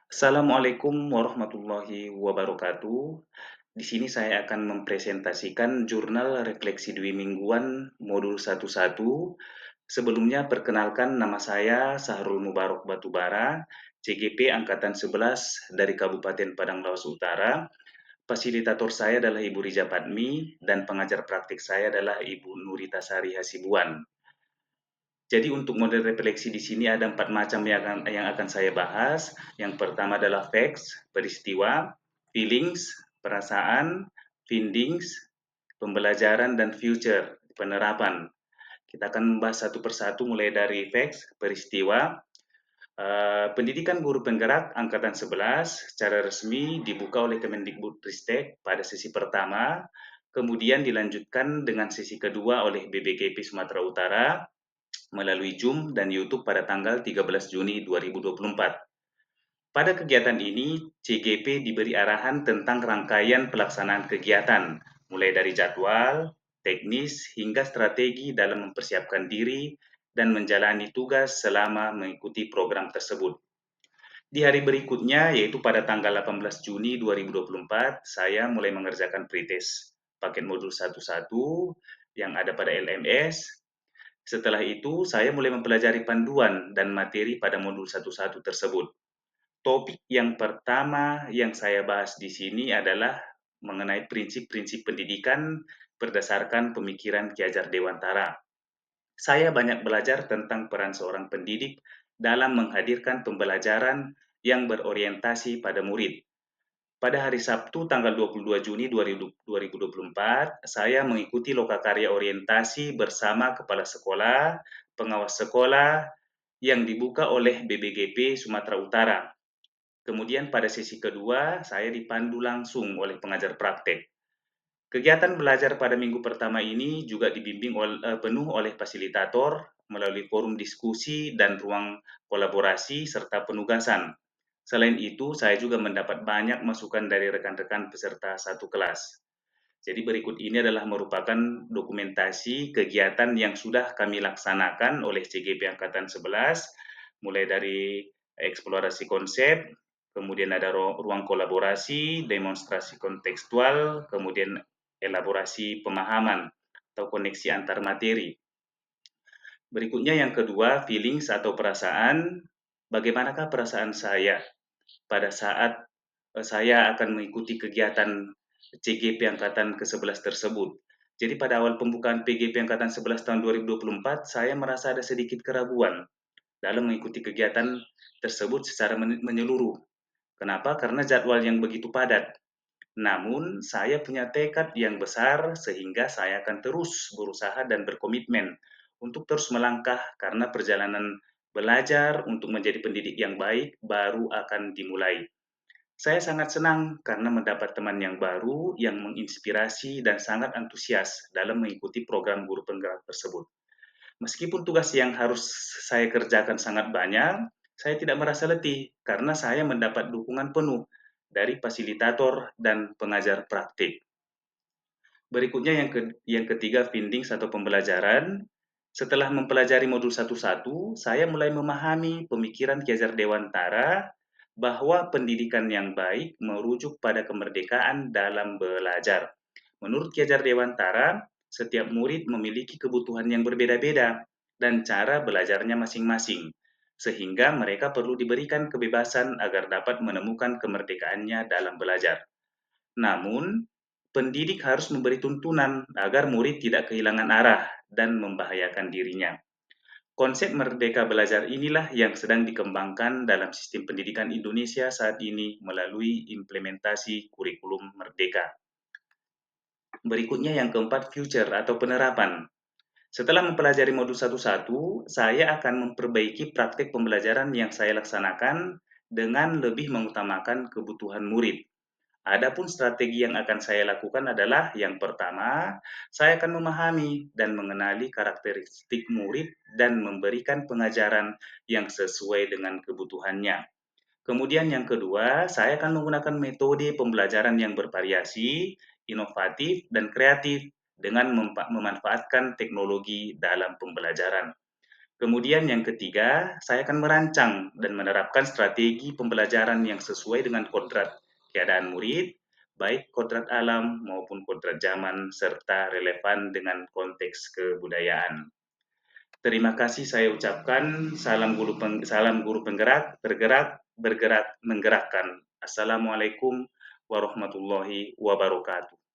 Assalamualaikum warahmatullahi wabarakatuh. Di sini saya akan mempresentasikan jurnal refleksi dwi mingguan modul 11. Sebelumnya perkenalkan nama saya Sahrul Mubarok Batubara, CGP Angkatan 11 dari Kabupaten Padang Lawas Utara. Fasilitator saya adalah Ibu Rija Padmi dan pengajar praktik saya adalah Ibu Nurita Sari Hasibuan. Jadi untuk model refleksi di sini ada 4 macam yang akan saya bahas. Yang pertama adalah facts, peristiwa, feelings, perasaan, findings, pembelajaran, dan future, penerapan. Kita akan membahas satu persatu mulai dari facts, peristiwa. Pendidikan Guru Penggerak Angkatan 11 secara resmi dibuka oleh Kemendikbudristek pada sesi pertama, kemudian dilanjutkan dengan sesi kedua oleh BBKP Sumatera Utara, melalui Zoom dan YouTube pada tanggal 13 Juni 2024. Pada kegiatan ini, CGP diberi arahan tentang rangkaian pelaksanaan kegiatan, mulai dari jadwal, teknis, hingga strategi dalam mempersiapkan diri dan menjalani tugas selama mengikuti program tersebut. Di hari berikutnya, yaitu pada tanggal 18 Juni 2024, saya mulai mengerjakan pretest paket modul 11 yang ada pada LMS. Setelah itu, saya mulai mempelajari panduan dan materi pada modul 11 tersebut. Topik yang pertama yang saya bahas di sini adalah mengenai prinsip-prinsip pendidikan berdasarkan pemikiran Ki Hajar Dewantara. Saya banyak belajar tentang peran seorang pendidik dalam menghadirkan pembelajaran yang berorientasi pada murid. Pada hari Sabtu tanggal 22 Juni 2024, saya mengikuti lokakarya orientasi bersama kepala sekolah, pengawas sekolah yang dibuka oleh BBGP Sumatera Utara. Kemudian pada sesi kedua, saya dipandu langsung oleh pengajar praktek. Kegiatan belajar pada minggu pertama ini juga dibimbing penuh oleh fasilitator melalui forum diskusi dan ruang kolaborasi serta penugasan. Selain itu, saya juga mendapat banyak masukan dari rekan-rekan peserta satu kelas. Jadi berikut ini adalah merupakan dokumentasi kegiatan yang sudah kami laksanakan oleh CGP Angkatan 11, mulai dari eksplorasi konsep, kemudian ada ruang kolaborasi, demonstrasi kontekstual, kemudian elaborasi pemahaman atau koneksi antar materi. Berikutnya yang kedua, feelings atau perasaan. Bagaimanakah perasaan saya pada saat saya akan mengikuti kegiatan CGP Angkatan ke-11 tersebut. Jadi pada awal pembukaan PGP Angkatan 11 tahun 2024, saya merasa ada sedikit keraguan dalam mengikuti kegiatan tersebut secara menyeluruh. Kenapa? Karena jadwal yang begitu padat. Namun, saya punya tekad yang besar sehingga saya akan terus berusaha dan berkomitmen untuk terus melangkah karena perjalanan belajar untuk menjadi pendidik yang baik baru akan dimulai. Saya sangat senang karena mendapat teman yang baru yang menginspirasi dan sangat antusias dalam mengikuti program guru penggerak tersebut. Meskipun tugas yang harus saya kerjakan sangat banyak, saya tidak merasa letih karena saya mendapat dukungan penuh dari fasilitator dan pengajar praktik. Berikutnya yang ketiga, findings atau pembelajaran. Setelah mempelajari modul 11, saya mulai memahami pemikiran Ki Hajar Dewantara bahwa pendidikan yang baik merujuk pada kemerdekaan dalam belajar. Menurut Ki Hajar Dewantara, setiap murid memiliki kebutuhan yang berbeda-beda dan cara belajarnya masing-masing, sehingga mereka perlu diberikan kebebasan agar dapat menemukan kemerdekaannya dalam belajar. Namun, pendidik harus memberi tuntunan agar murid tidak kehilangan arah dan membahayakan dirinya. Konsep merdeka belajar inilah yang sedang dikembangkan dalam sistem pendidikan Indonesia saat ini melalui implementasi kurikulum merdeka. Berikutnya yang keempat, future atau penerapan. Setelah mempelajari modul 11, saya akan memperbaiki praktik pembelajaran yang saya laksanakan dengan lebih mengutamakan kebutuhan murid. Adapun strategi yang akan saya lakukan adalah yang pertama, saya akan memahami dan mengenali karakteristik murid dan memberikan pengajaran yang sesuai dengan kebutuhannya. Kemudian yang kedua, saya akan menggunakan metode pembelajaran yang bervariasi, inovatif, dan kreatif dengan memanfaatkan teknologi dalam pembelajaran. Kemudian yang ketiga, saya akan merancang dan menerapkan strategi pembelajaran yang sesuai dengan kodrat keadaan murid, baik kodrat alam maupun kodrat zaman, serta relevan dengan konteks kebudayaan. Terima kasih saya ucapkan, salam guru penggerak, bergerak, bergerak, menggerakkan. Assalamualaikum warahmatullahi wabarakatuh.